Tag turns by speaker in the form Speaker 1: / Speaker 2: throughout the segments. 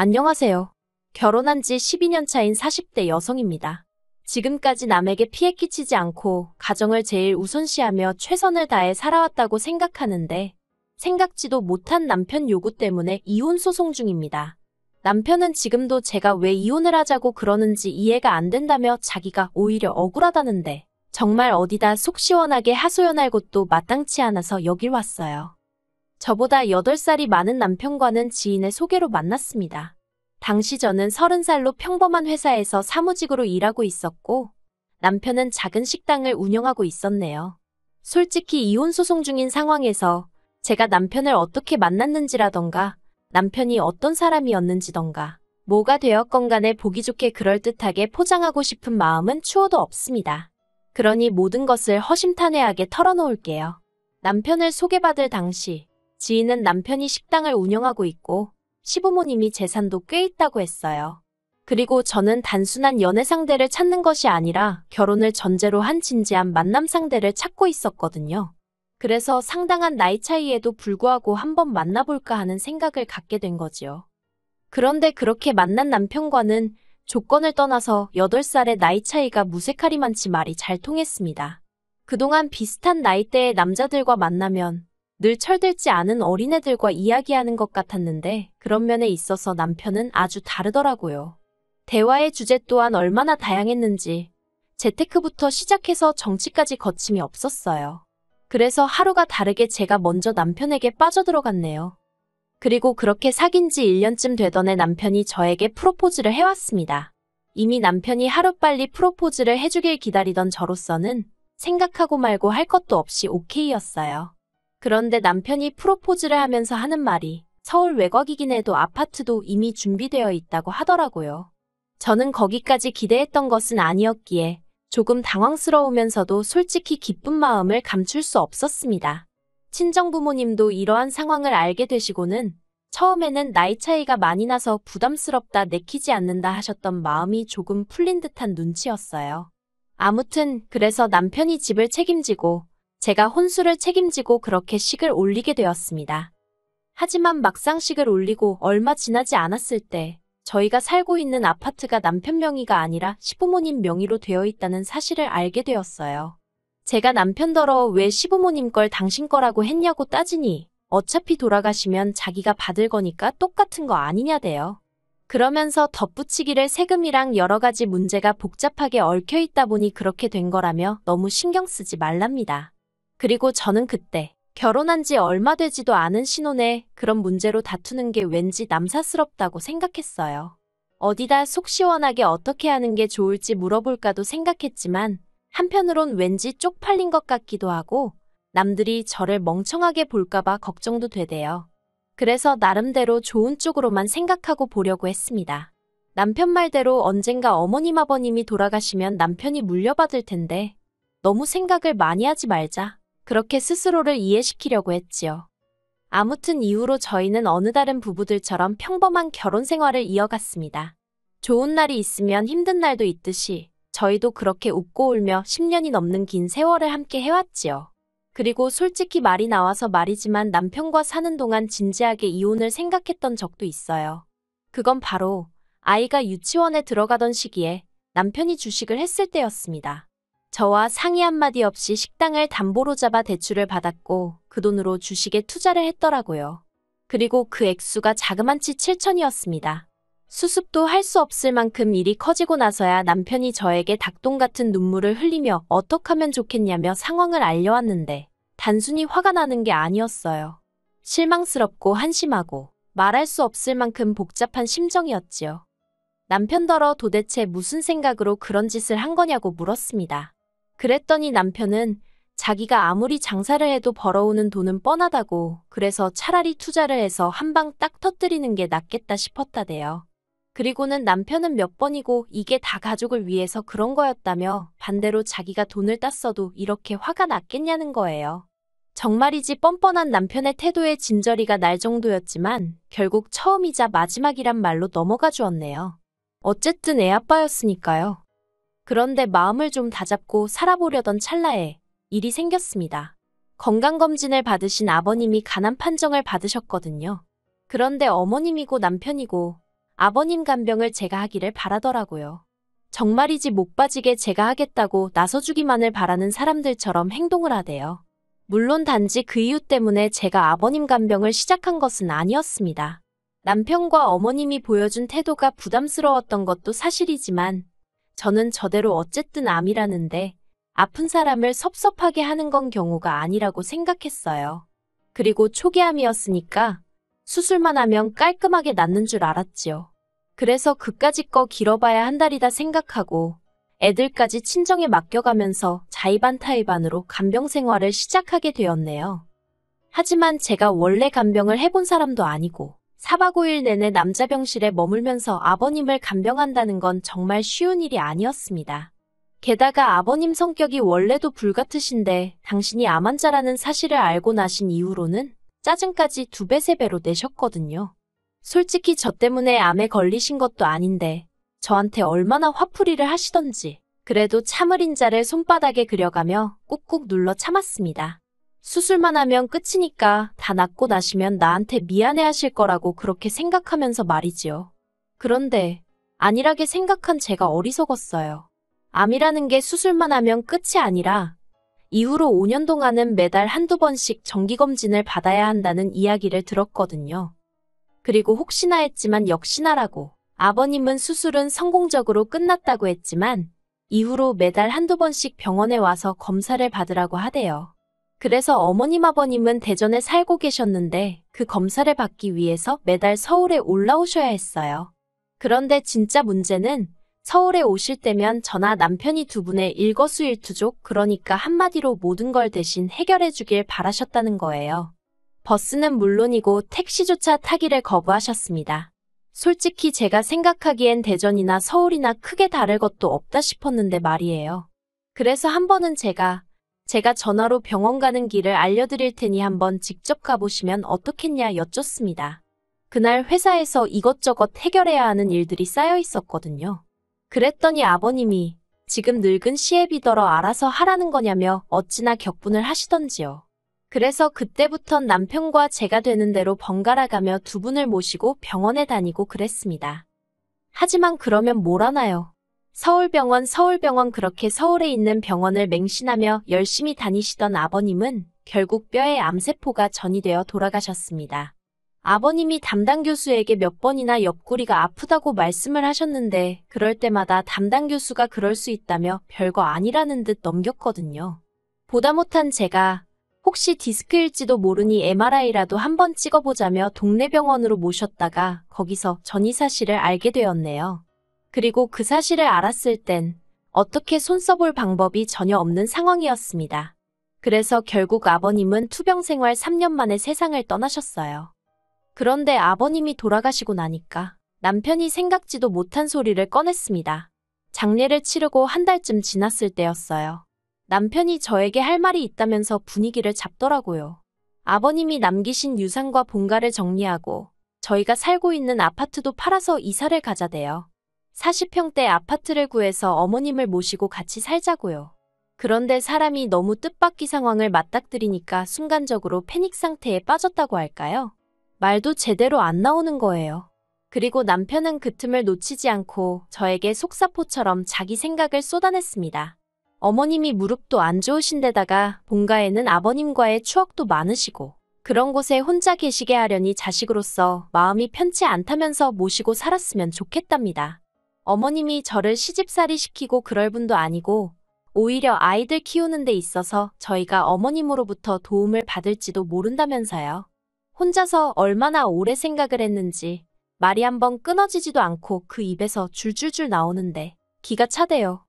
Speaker 1: 안녕하세요. 결혼한 지 12년 차인 40대 여성입니다. 지금까지 남에게 피해 끼치지 않고 가정을 제일 우선시하며 최선을 다해 살아왔다고 생각하는데 생각지도 못한 남편 요구 때문에 이혼 소송 중입니다. 남편은 지금도 제가 왜 이혼을 하자고 그러는지 이해가 안 된다며 자기가 오히려 억울하다는데 정말 어디다 속 시원하게 하소연할 곳도 마땅치 않아서 여길 왔어요. 저보다 8살이 많은 남편과는 지인의 소개로 만났습니다. 당시 저는 30살로 평범한 회사에서 사무직으로 일하고 있었고 남편은 작은 식당을 운영하고 있었네요. 솔직히 이혼 소송 중인 상황에서 제가 남편을 어떻게 만났는지라던가 남편이 어떤 사람이었는지던가 뭐가 되었건 간에 보기 좋게 그럴듯하게 포장하고 싶은 마음은 추호도 없습니다. 그러니 모든 것을 허심탄회하게 털어놓을게요. 남편을 소개받을 당시 지인은 남편이 식당을 운영하고 있고 시부모님이 재산도 꽤 있다고 했어요. 그리고 저는 단순한 연애 상대를 찾는 것이 아니라 결혼을 전제로 한 진지한 만남 상대를 찾고 있었거든요. 그래서 상당한 나이 차이에도 불구하고 한번 만나볼까 하는 생각을 갖게 된 거지요. 그런데 그렇게 만난 남편과는 조건을 떠나서 8살의 나이 차이가 무색하리만치 말이 잘 통했습니다. 그동안 비슷한 나이대의 남자들과 만나면 늘 철들지 않은 어린애들과 이야기하는 것 같았는데 그런 면에 있어서 남편은 아주 다르더라고요. 대화의 주제 또한 얼마나 다양했는지 재테크부터 시작해서 정치까지 거침이 없었어요. 그래서 하루가 다르게 제가 먼저 남편에게 빠져들어갔네요. 그리고 그렇게 사귄 지 1년쯤 되던 해 남편이 저에게 프로포즈를 해왔습니다. 이미 남편이 하루빨리 프로포즈를 해주길 기다리던 저로서는 생각하고 말고 할 것도 없이 오케이였어요. 그런데 남편이 프로포즈를 하면서 하는 말이 서울 외곽이긴 해도 아파트도 이미 준비되어 있다고 하더라고요. 저는 거기까지 기대했던 것은 아니었기에 조금 당황스러우면서도 솔직히 기쁜 마음을 감출 수 없었습니다. 친정부모님도 이러한 상황을 알게 되시고는 처음에는 나이 차이가 많이 나서 부담스럽다 내키지 않는다 하셨던 마음이 조금 풀린 듯한 눈치였어요. 아무튼 그래서 남편이 집을 책임지고 제가 혼수를 책임지고 그렇게 식을 올리게 되었습니다. 하지만 막상 식을 올리고 얼마 지나지 않았을 때 저희가 살고 있는 아파트가 남편 명의가 아니라 시부모님 명의로 되어 있다는 사실을 알게 되었어요. 제가 남편더러 왜 시부모님 걸 당신 거라고 했냐고 따지니 어차피 돌아가시면 자기가 받을 거니까 똑같은 거 아니냐대요. 그러면서 덧붙이기를 세금이랑 여러 가지 문제가 복잡하게 얽혀 있다 보니 그렇게 된 거라며 너무 신경 쓰지 말랍니다. 그리고 저는 그때 결혼한 지 얼마 되지도 않은 신혼에 그런 문제로 다투는 게 왠지 남사스럽다고 생각했어요. 어디다 속 시원하게 어떻게 하는 게 좋을지 물어볼까도 생각했지만 한편으론 왠지 쪽팔린 것 같기도 하고 남들이 저를 멍청하게 볼까봐 걱정도 되대요. 그래서 나름대로 좋은 쪽으로만 생각하고 보려고 했습니다. 남편 말대로 언젠가 어머님 아버님이 돌아가시면 남편이 물려받을 텐데 너무 생각을 많이 하지 말자. 그렇게 스스로를 이해시키려고 했지요. 아무튼 이후로 저희는 어느 다른 부부들처럼 평범한 결혼 생활을 이어갔습니다. 좋은 날이 있으면 힘든 날도 있듯이 저희도 그렇게 웃고 울며 10년이 넘는 긴 세월을 함께 해왔지요. 그리고 솔직히 말이 나와서 말이지만 남편과 사는 동안 진지하게 이혼을 생각했던 적도 있어요. 그건 바로 아이가 유치원에 들어가던 시기에 남편이 주식을 했을 때였습니다. 저와 상의 한마디 없이 식당을 담보로 잡아 대출을 받았고 그 돈으로 주식에 투자를 했더라고요. 그리고 그 액수가 자그만치 7천이었습니다. 수습도 할 수 없을 만큼 일이 커지고 나서야 남편이 저에게 닭똥 같은 눈물을 흘리며 어떡하면 좋겠냐며 상황을 알려왔는데 단순히 화가 나는 게 아니었어요. 실망스럽고 한심하고 말할 수 없을 만큼 복잡한 심정이었지요. 남편더러 도대체 무슨 생각으로 그런 짓을 한 거냐고 물었습니다. 그랬더니 남편은 자기가 아무리 장사를 해도 벌어오는 돈은 뻔하다고 그래서 차라리 투자를 해서 한 방 딱 터뜨리는 게 낫겠다 싶었다대요. 그리고는 남편은 몇 번이고 이게 다 가족을 위해서 그런 거였다며 반대로 자기가 돈을 땄어도 이렇게 화가 났겠냐는 거예요. 정말이지 뻔뻔한 남편의 태도에 진저리가 날 정도였지만 결국 처음이자 마지막이란 말로 넘어가 주었네요. 어쨌든 애아빠였으니까요. 그런데 마음을 좀 다잡고 살아보려던 찰나에 일이 생겼습니다. 건강검진을 받으신 아버님이 간암 판정을 받으셨거든요. 그런데 어머님이고 남편이고 아버님 간병을 제가 하기를 바라더라고요. 정말이지 목 빠지게 제가 하겠다고 나서주기만을 바라는 사람들처럼 행동을 하대요. 물론 단지 그 이유 때문에 제가 아버님 간병을 시작한 것은 아니었습니다. 남편과 어머님이 보여준 태도가 부담스러웠던 것도 사실이지만 저는 저대로 어쨌든 암이라는데 아픈 사람을 섭섭하게 하는 건 경우가 아니라고 생각했어요. 그리고 초기암이었으니까 수술만 하면 깔끔하게 낫는 줄 알았지요. 그래서 그까짓 거 길어봐야 한 달이다 생각하고 애들까지 친정에 맡겨가면서 자의반타의반으로 간병 생활을 시작하게 되었네요. 하지만 제가 원래 간병을 해본 사람도 아니고 4박 5일 내내 남자 병실에 머물면서 아버님을 간병한다는 건 정말 쉬운 일이 아니었습니다. 게다가 아버님 성격이 원래도 불같으신데 당신이 암 환자라는 사실을 알고 나신 이후로는 짜증까지 2배, 3배로 내셨거든요. 솔직히 저 때문에 암에 걸리신 것도 아닌데 저한테 얼마나 화풀이를 하시던지 그래도 참을 인자를 손바닥에 그려가며 꾹꾹 눌러 참았습니다. 수술만 하면 끝이니까 다 낫고 나시면 나한테 미안해하실 거라고 그렇게 생각하면서 말이지요. 그런데 안일하게 생각한 제가 어리석었어요. 암이라는 게 수술만 하면 끝이 아니라 이후로 5년 동안은 매달 한두 번씩 정기검진을 받아야 한다는 이야기를 들었거든요. 그리고 혹시나 했지만 역시나라고 아버님은 수술은 성공적으로 끝났다고 했지만 이후로 매달 한두 번씩 병원에 와서 검사를 받으라고 하대요. 그래서 어머님 아버님은 대전에 살고 계셨는데 그 검사를 받기 위해서 매달 서울에 올라오셔야 했어요. 그런데 진짜 문제는 서울에 오실 때면 저나 남편이 두 분의 일거수일투족, 그러니까 한마디로 모든 걸 대신 해결해 주길 바라셨다는 거예요. 버스는 물론이고 택시조차 타기를 거부하셨습니다. 솔직히 제가 생각하기엔 대전이나 서울이나 크게 다를 것도 없다 싶었는데 말이에요. 그래서 한 번은 제가 전화로 병원 가는 길을 알려드릴 테니 한번 직접 가보시면 어떻겠냐 여쭙습니다. 그날 회사에서 이것저것 해결해야 하는 일들이 쌓여 있었거든요. 그랬더니 아버님이 지금 늙은 시애비더러 알아서 하라는 거냐며 어찌나 격분을 하시던지요. 그래서 그때부턴 남편과 제가 되는 대로 번갈아 가며 두 분을 모시고 병원에 다니고 그랬습니다. 하지만 그러면 뭘 하나요? 서울병원 그렇게 서울에 있는 병원을 맹신하며 열심히 다니시던 아버님은 결국 뼈에 암세포가 전이되어 돌아가셨습니다. 아버님이 담당 교수에게 몇 번이나 옆구리가 아프다고 말씀을 하셨는데 그럴 때마다 담당 교수가 그럴 수 있다며 별거 아니라는 듯 넘겼거든요. 보다 못한 제가 혹시 디스크일지도 모르니 MRI라도 한번 찍어보자며 동네 병원으로 모셨다가 거기서 전이 사실을 알게 되었네요. 그리고 그 사실을 알았을 땐 어떻게 손 써볼 방법이 전혀 없는 상황이었습니다. 그래서 결국 아버님은 투병 생활 3년 만에 세상을 떠나셨어요. 그런데 아버님이 돌아가시고 나니까 남편이 생각지도 못한 소리를 꺼냈습니다. 장례를 치르고 한 달쯤 지났을 때였어요. 남편이 저에게 할 말이 있다면서 분위기를 잡더라고요. 아버님이 남기신 유산과 본가를 정리하고 저희가 살고 있는 아파트도 팔아서 이사를 가자대요. 40평대 아파트를 구해서 어머님을 모시고 같이 살자고요. 그런데 사람이 너무 뜻밖의 상황을 맞닥뜨리니까 순간적으로 패닉 상태에 빠졌다고 할까요? 말도 제대로 안 나오는 거예요. 그리고 남편은 그 틈을 놓치지 않고 저에게 속사포처럼 자기 생각을 쏟아냈습니다. 어머님이 무릎도 안 좋으신 데다가 본가에는 아버님과의 추억도 많으시고 그런 곳에 혼자 계시게 하려니 자식으로서 마음이 편치 않다면서 모시고 살았으면 좋겠답니다. 어머님이 저를 시집살이 시키고 그럴 분도 아니고 오히려 아이들 키우는 데 있어서 저희가 어머님으로부터 도움을 받을지도 모른다면서요. 혼자서 얼마나 오래 생각을 했는지 말이 한번 끊어지지도 않고 그 입에서 줄줄줄 나오는데 기가 차대요.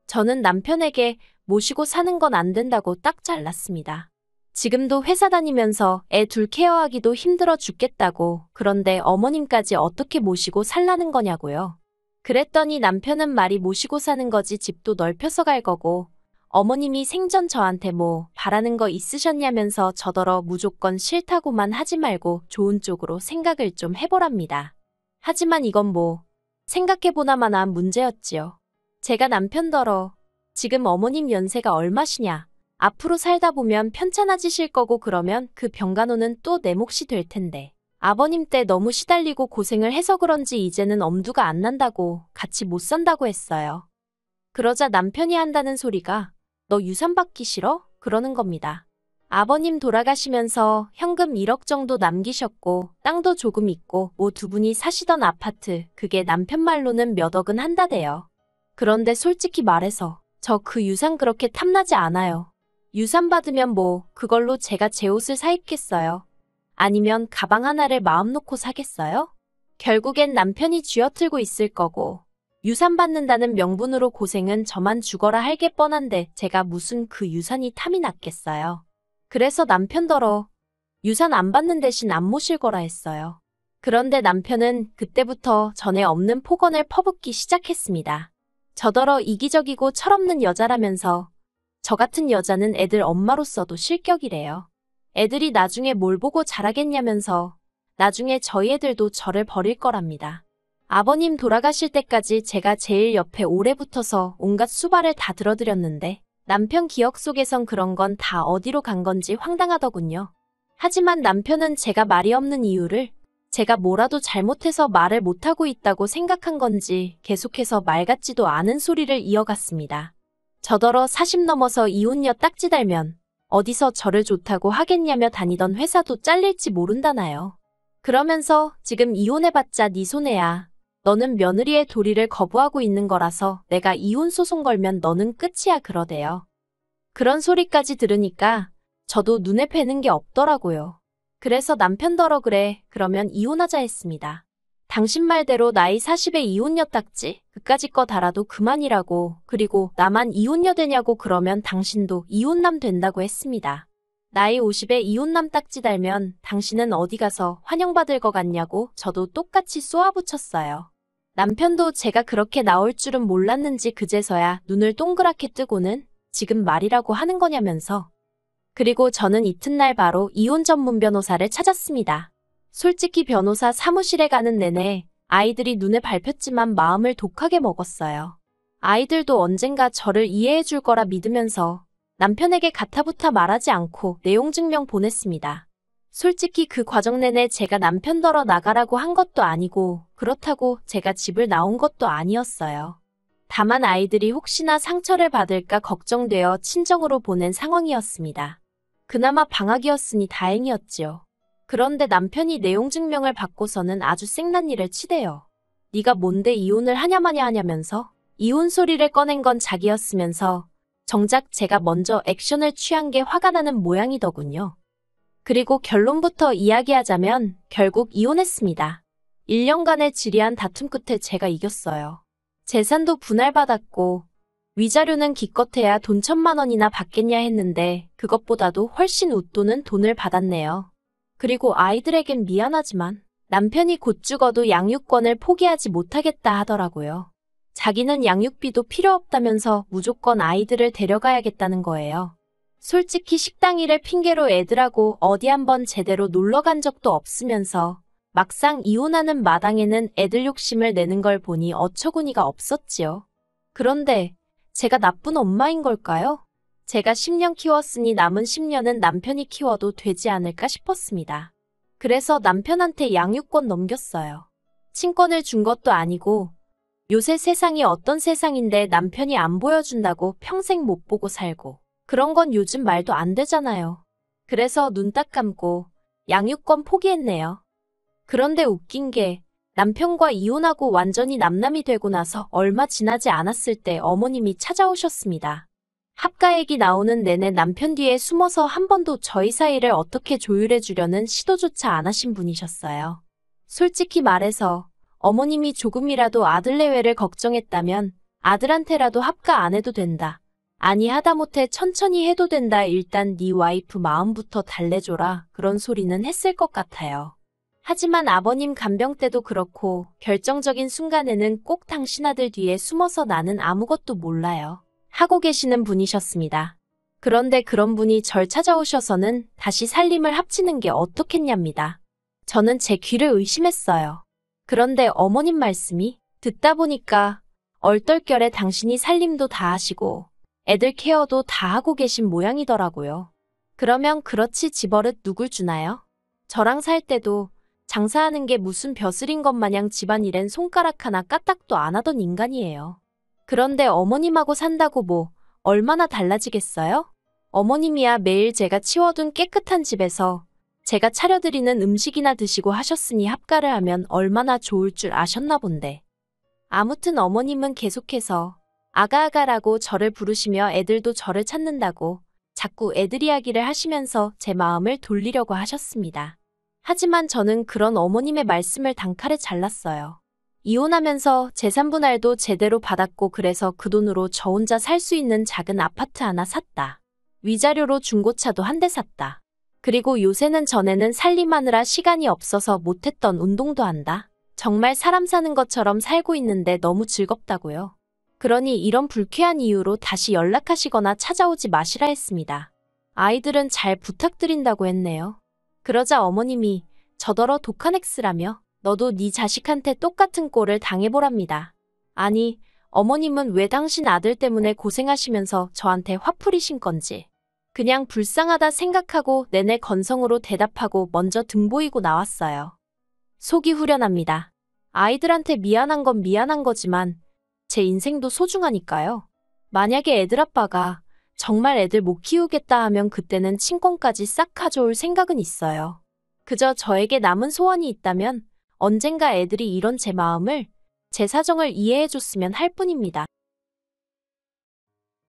Speaker 1: 저는 남편에게 모시고 사는 건 안 된다고 딱 잘랐습니다. 지금도 회사 다니면서 애 둘 케어하기도 힘들어 죽겠다고, 그런데 어머님까지 어떻게 모시고 살라는 거냐고요. 그랬더니 남편은 말이 모시고 사는 거지 집도 넓혀서 갈 거고 어머님이 생전 저한테 뭐 바라는 거 있으셨냐면서 저더러 무조건 싫다고만 하지 말고 좋은 쪽으로 생각을 좀 해보랍니다. 하지만 이건 뭐 생각해보나마나 문제였지요. 제가 남편더러 지금 어머님 연세가 얼마시냐, 앞으로 살다 보면 편찮아지실 거고 그러면 그 병간호는 또 내 몫이 될 텐데 아버님 때 너무 시달리고 고생을 해서 그런지 이제는 엄두가 안 난다고 같이 못 산다고 했어요. 그러자 남편이 한다는 소리가 너 유산 받기 싫어? 그러는 겁니다. 아버님 돌아가시면서 현금 1억 정도 남기셨고 땅도 조금 있고 뭐 두 분이 사시던 아파트 그게 남편 말로는 몇 억은 한다대요. 그런데 솔직히 말해서 저 그 유산 그렇게 탐나지 않아요. 유산 받으면 뭐 그걸로 제가 제 옷을 사 입겠어요? 아니면 가방 하나를 마음 놓고 사겠어요? 결국엔 남편이 쥐어틀고 있을 거고 유산 받는다는 명분으로 고생은 저만 죽어라 할 게 뻔한데 제가 무슨 그 유산이 탐이 났겠어요. 그래서 남편더러 유산 안 받는 대신 안 모실 거라 했어요. 그런데 남편은 그때부터 전에 없는 폭언을 퍼붓기 시작했습니다. 저더러 이기적이고 철없는 여자라면서 저 같은 여자는 애들 엄마로서도 실격이래요. 애들이 나중에 뭘 보고 자라겠냐면서 나중에 저희 애들도 저를 버릴 거랍니다. 아버님 돌아가실 때까지 제가 제일 옆에 오래 붙어서 온갖 수발을 다 들어드렸는데 남편 기억 속에선 그런 건 다 어디로 간 건지 황당하더군요. 하지만 남편은 제가 말이 없는 이유를 제가 뭐라도 잘못해서 말을 못하고 있다고 생각한 건지 계속해서 말 같지도 않은 소리를 이어갔습니다. 저더러 40 넘어서 이혼녀 딱지 달면 어디서 저를 좋다고 하겠냐며 다니던 회사도 잘릴지 모른다나요. 그러면서 지금 이혼해봤자 네 손해야. 너는 며느리의 도리를 거부하고 있는 거라서 내가 이혼 소송 걸면 너는 끝이야 그러대요. 그런 소리까지 들으니까 저도 눈에 뵈는 게 없더라고요. 그래서 남편더러 그래 그러면 이혼하자 했습니다. 당신 말대로 나이 40에 이혼녀 딱지 그까짓 거 달아도 그만이라고 그리고 나만 이혼녀 되냐고 그러면 당신도 이혼남 된다고 했습니다. 나이 50에 이혼남 딱지 달면 당신은 어디 가서 환영받을 것 같냐고 저도 똑같이 쏘아붙였어요. 남편도 제가 그렇게 나올 줄은 몰랐는지 그제서야 눈을 동그랗게 뜨고는 지금 말이라고 하는 거냐면서 그리고 저는 이튿날 바로 이혼 전문 변호사를 찾았습니다. 솔직히 변호사 사무실에 가는 내내 아이들이 눈에 밟혔지만 마음을 독하게 먹었어요. 아이들도 언젠가 저를 이해해 줄 거라 믿으면서 남편에게 가타부타 말하지 않고 내용 증명 보냈습니다. 솔직히 그 과정 내내 제가 남편더러 나가라고 한 것도 아니고 그렇다고 제가 집을 나온 것도 아니었어요. 다만 아이들이 혹시나 상처를 받을까 걱정되어 친정으로 보낸 상황이었습니다. 그나마 방학이었으니 다행이었지요. 그런데 남편이 내용 증명을 받고서는 아주 생난일을 치대요. 네가 뭔데 이혼을 하냐마냐 하냐면서 이혼 소리를 꺼낸 건 자기였으면서 정작 제가 먼저 액션을 취한 게 화가 나는 모양이더군요. 그리고 결론부터 이야기하자면 결국 이혼했습니다. 1년간의 지리한 다툼 끝에 제가 이겼어요. 재산도 분할받았고 위자료는 기껏해야 돈 1,000만 원이나 받겠냐 했는데 그것보다도 훨씬 웃도는 돈을 받았네요. 그리고 아이들에겐 미안하지만 남편이 곧 죽어도 양육권을 포기하지 못하겠다 하더라고요. 자기는 양육비도 필요 없다면서 무조건 아이들을 데려가야겠다는 거예요. 솔직히 식당 일을 핑계로 애들하고 어디 한번 제대로 놀러 간 적도 없으면서 막상 이혼하는 마당에는 애들 욕심을 내는 걸 보니 어처구니가 없었지요. 그런데 제가 나쁜 엄마인 걸까요? 제가 10년 키웠으니 남은 10년은 남편이 키워도 되지 않을까 싶었습니다. 그래서 남편한테 양육권 넘겼어요. 친권을 준 것도 아니고 요새 세상이 어떤 세상인데 남편이 안 보여준다고 평생 못 보고 살고 그런 건 요즘 말도 안 되잖아요. 그래서 눈 딱 감고 양육권 포기했네요. 그런데 웃긴 게 남편과 이혼하고 완전히 남남이 되고 나서 얼마 지나지 않았을 때 어머님이 찾아오셨습니다. 합가 얘기 나오는 내내 남편 뒤에 숨어서 한 번도 저희 사이를 어떻게 조율해 주려는 시도조차 안 하신 분이셨어요. 솔직히 말해서 어머님이 조금이라도 아들 내외를 걱정했다면 아들한테라도 합가 안 해도 된다. 아니 하다못해 천천히 해도 된다. 일단 네 와이프 마음부터 달래줘라. 그런 소리는 했을 것 같아요. 하지만 아버님 간병 때도 그렇고 결정적인 순간에는 꼭 당신 아들 뒤에 숨어서 나는 아무것도 몰라요. 하고 계시는 분이셨습니다. 그런데 그런 분이 절 찾아오셔서는 다시 살림을 합치는 게 어떻겠냐입니다. 저는 제 귀를 의심했어요. 그런데 어머님 말씀이 듣다 보니까 얼떨결에 당신이 살림도 다 하시고 애들 케어도 다 하고 계신 모양이더라고요. 그러면 그렇지 집버릇 누굴 주나요? 저랑 살 때도 장사하는 게 무슨 벼슬인 것 마냥 집안일엔 손가락 하나 까딱도 안 하던 인간이에요. 그런데 어머님하고 산다고 뭐 얼마나 달라지겠어요? 어머님이야 매일 제가 치워둔 깨끗한 집에서 제가 차려드리는 음식이나 드시고 하셨으니 합가를 하면 얼마나 좋을 줄 아셨나 본데. 아무튼 어머님은 계속해서 아가아가라고 저를 부르시며 애들도 저를 찾는다고 자꾸 애들 이야기를 하시면서 제 마음을 돌리려고 하셨습니다. 하지만 저는 그런 어머님의 말씀을 단칼에 잘랐어요. 이혼하면서 재산 분할도 제대로 받았고 그래서 그 돈으로 저 혼자 살 수 있는 작은 아파트 하나 샀다. 위자료로 중고차도 한 대 샀다. 그리고 요새는 전에는 살림하느라 시간이 없어서 못했던 운동도 한다. 정말 사람 사는 것처럼 살고 있는데 너무 즐겁다고요. 그러니 이런 불쾌한 이유로 다시 연락하시거나 찾아오지 마시라 했습니다. 아이들은 잘 부탁드린다고 했네요. 그러자 어머님이 저더러 독한 X라며 너도 네 자식한테 똑같은 꼴을 당해보랍니다. 아니, 어머님은 왜 당신 아들 때문에 고생하시면서 저한테 화풀이신 건지. 그냥 불쌍하다 생각하고 내내 건성으로 대답하고 먼저 등 보이고 나왔어요. 속이 후련합니다. 아이들한테 미안한 건 미안한 거지만 제 인생도 소중하니까요. 만약에 애들 아빠가 정말 애들 못 키우겠다 하면 그때는 친권까지 싹 가져올 생각은 있어요. 그저 저에게 남은 소원이 있다면 언젠가 애들이 이런 제 마음을, 제 사정을 이해해줬으면 할 뿐입니다.